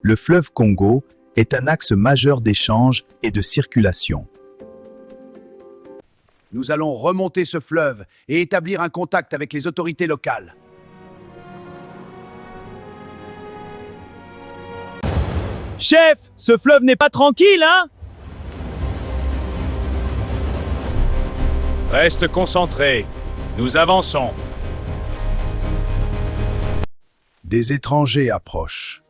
Le fleuve Congo est un axe majeur d'échange et de circulation. Nous allons remonter ce fleuve et établir un contact avec les autorités locales. Chef, ce fleuve n'est pas tranquille, hein? Reste concentré. Nous avançons. Des étrangers approchent.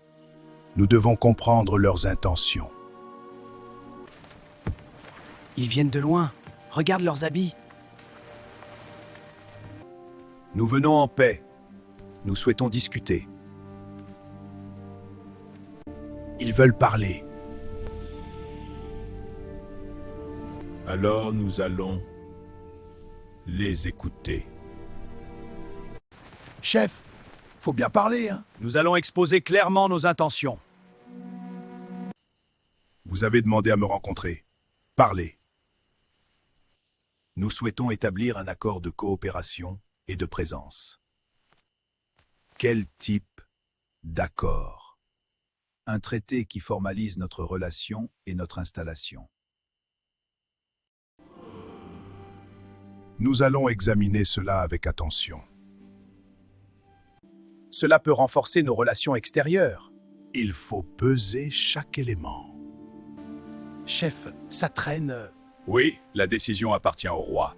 Nous devons comprendre leurs intentions. Ils viennent de loin. Regarde leurs habits. Nous venons en paix. Nous souhaitons discuter. Ils veulent parler. Alors nous allons les écouter. Chef, faut bien parler, hein? Nous allons exposer clairement nos intentions. Vous avez demandé à me rencontrer. Parlez. Nous souhaitons établir un accord de coopération et de présence. Quel type d'accord? Un traité qui formalise notre relation et notre installation. Nous allons examiner cela avec attention. Cela peut renforcer nos relations extérieures. Il faut peser chaque élément. Chef, ça traîne. Oui, la décision appartient au roi.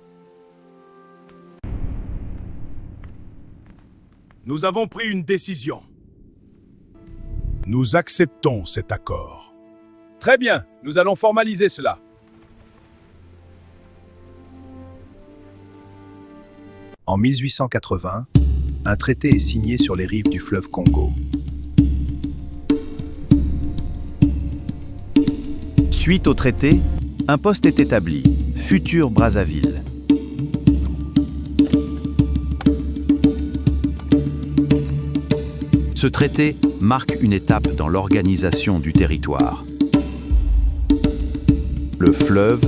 Nous avons pris une décision. Nous acceptons cet accord. Très bien, nous allons formaliser cela. En 1880, un traité est signé sur les rives du fleuve Congo. Suite au traité, un poste est établi, futur Brazzaville. Ce traité marque une étape dans l'organisation du territoire. Le fleuve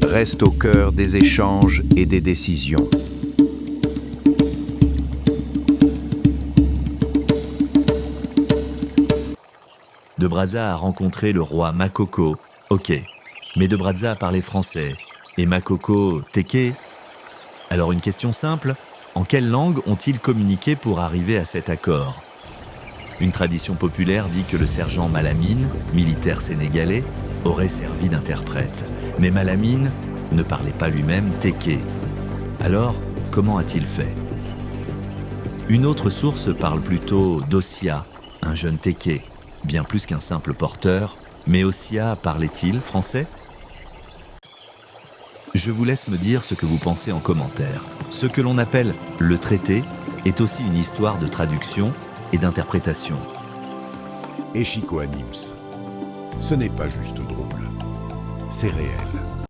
reste au cœur des échanges et des décisions. De Brazza a rencontré le roi Makoko, ok. Mais De Brazza parlait français. Et Makoko, Teke. Alors une question simple, en quelle langue ont-ils communiqué pour arriver à cet accord? Une tradition populaire dit que le sergent Malamine, militaire sénégalais, aurait servi d'interprète. Mais Malamine ne parlait pas lui-même Teke. Alors, comment a-t-il fait? Une autre source parle plutôt d'Ossia, un jeune Teke, bien plus qu'un simple porteur. Mais Ossia parlait-il français? Je vous laisse me dire ce que vous pensez en commentaire. Ce que l'on appelle le traité est aussi une histoire de traduction et d'interprétation. Et Chico Anims, ce n'est pas juste drôle, c'est réel.